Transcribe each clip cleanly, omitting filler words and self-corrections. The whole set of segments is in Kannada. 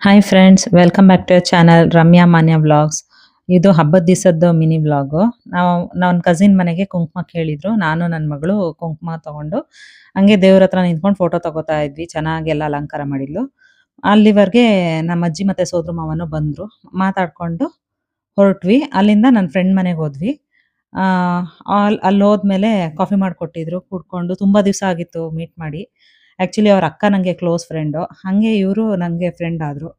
Hi friends, welcome back to your channel Ramya Manya vlogs. ಇದು ಹಬ್ಬದ ದಿವಸದ್ದು ಮಿನಿ ವ್ಲಾಗು. ನಾವು ನನ್ನ ಕಸಿನ್ ಮನೆಗೆ ಕುಂಕುಮ ಕೇಳಿದ್ರು. ನಾನು ನನ್ನ ಮಗಳು ಕುಂಕುಮ ತಗೊಂಡು ಹಂಗೆ ದೇವ್ರ ಹತ್ರ ನಿಂತ್ಕೊಂಡು ಫೋಟೋ ತಗೋತಾ ಇದ್ವಿ. ಚೆನ್ನಾಗೆಲ್ಲ ಅಲಂಕಾರ ಮಾಡಿದ್ಲು. ಅಲ್ಲಿವರೆಗೆ ನಮ್ಮ ಅಜ್ಜಿ ಮತ್ತೆ ಸೋದ್ರ ಮಾವನು ಬಂದರು. ಮಾತಾಡ್ಕೊಂಡು ಹೊರಟ್ವಿ. ಅಲ್ಲಿಂದ ನನ್ನ ಫ್ರೆಂಡ್ ಮನೆಗೆ ಹೋದ್ವಿ. ಅಲ್ಲಿ ಹೋದ್ಮೇಲೆ ಕಾಫಿ ಮಾಡಿಕೊಟ್ಟಿದ್ರು, ಕುಡ್ಕೊಂಡು. ತುಂಬ ದಿವಸ ಆಗಿತ್ತು ಮೀಟ್ ಮಾಡಿ. ಆ್ಯಕ್ಚುಲಿ ಅವ್ರ ಅಕ್ಕ ನನಗೆ ಕ್ಲೋಸ್ ಫ್ರೆಂಡು. ಹಾಗೆ ಇವರು ನನಗೆ ಫ್ರೆಂಡ್ ಆದರು.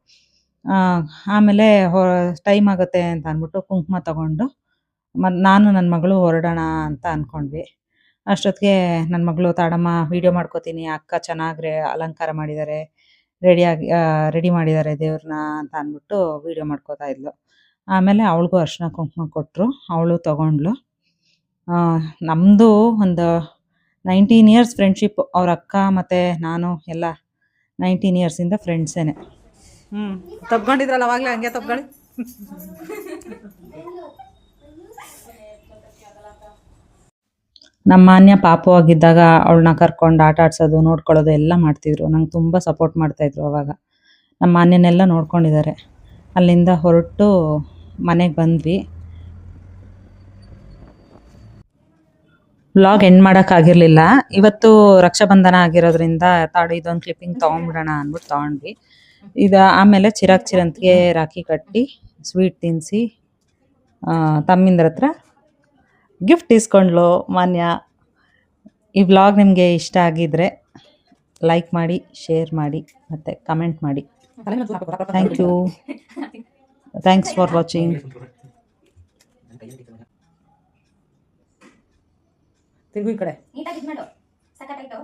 ಆಮೇಲೆ ಟೈಮ್ ಆಗುತ್ತೆ ಅಂತ ಅಂದ್ಬಿಟ್ಟು ಕುಂಕುಮ ತಗೊಂಡು ನಾನು ನನ್ನ ಮಗಳು ಹೊರಡೋಣ ಅಂತ ಅಂದ್ಕೊಂಡ್ವಿ. ಅಷ್ಟೊತ್ತಿಗೆ ನನ್ನ ಮಗಳು, ತಾಡಮ್ಮ ವೀಡಿಯೋ ಮಾಡ್ಕೋತೀನಿ, ಅಕ್ಕ ಚೆನ್ನಾಗಿ ಅಲಂಕಾರ ಮಾಡಿದ್ದಾರೆ, ರೆಡಿ ಮಾಡಿದ್ದಾರೆ ದೇವ್ರನ್ನ ಅಂತ ಅಂದ್ಬಿಟ್ಟು ವೀಡಿಯೋ ಮಾಡ್ಕೋತಾ ಇದ್ಲು. ಆಮೇಲೆ ಅವಳಿಗೂ ಅರಿಶಿನ ಕುಂಕುಮ ಕೊಟ್ಟರು. ಅವಳು ತಗೊಂಡ್ಳು. ನಮ್ಮದು ಒಂದು 19 ಇಯರ್ಸ್ ಫ್ರೆಂಡ್ಶಿಪ್. ಅವ್ರ ಅಕ್ಕ ಮತ್ತು ನಾನು ಎಲ್ಲ 19 ಇಯರ್ಸಿಂದ ಫ್ರೆಂಡ್ಸೇನೆ. ತಬ್ಕೊಂಡಿದ್ರಲ್ಲ ಅವಾಗಲೇ, ಹಂಗೆ ತಬ್ಕೊಳ್ಳಿ. ನಮ್ಮ ಮಾನ್ಯ ಪಾಪು ಆಗಿದ್ದಾಗ ಅವಳನ್ನ ಕರ್ಕೊಂಡು ಆಟ ಆಡ್ಸೋದು, ನೋಡ್ಕೊಳ್ಳೋದು ಎಲ್ಲ ಮಾಡ್ತಿದ್ರು. ನಂಗೆ ತುಂಬ ಸಪೋರ್ಟ್ ಮಾಡ್ತಾಯಿದ್ರು ಅವಾಗ. ನಮ್ಮ ಮಾನ್ಯನೆಲ್ಲ ನೋಡ್ಕೊಂಡಿದ್ದಾರೆ. ಅಲ್ಲಿಂದ ಹೊರಟು ಮನೆಗೆ ಬಂದ್ವಿ. ವ್ಲಾಗ್ ಎಂಡ್ ಮಾಡೋಕ್ಕಾಗಿರಲಿಲ್ಲ. ಇವತ್ತು ರಕ್ಷಾಬಂಧನ ಆಗಿರೋದ್ರಿಂದ ಇದೊಂದು ಕ್ಲಿಪ್ಪಿಂಗ್ ತೊಗೊಂಡ್ಬಿಡೋಣ ಅಂದ್ಬಿಟ್ಟು ತೊಗೊಂಡ್ವಿ. ಆಮೇಲೆ ಚಿರಂತಿಗೆ ರಾಖಿ ಕಟ್ಟಿ, ಸ್ವೀಟ್ ತಿನ್ನಿಸಿ, ತಮ್ಮಿಂದ್ರ ಹತ್ರ ಗಿಫ್ಟ್ ಇಸ್ಕೊಂಡ್ಲು ಮಾನ್ಯ. ಈ ವ್ಲಾಗ್ ನಿಮಗೆ ಇಷ್ಟ ಆಗಿದ್ದರೆ ಲೈಕ್ ಮಾಡಿ, ಶೇರ್ ಮಾಡಿ ಮತ್ತು ಕಮೆಂಟ್ ಮಾಡಿ. Thank you. Thanks for watching. ತಿರುಗು ಈ ಕಡೆ. ನೀಟಾಗಿ ಇದು ಮಾಡು. ಸಕತ್ತಾಯ್ತು.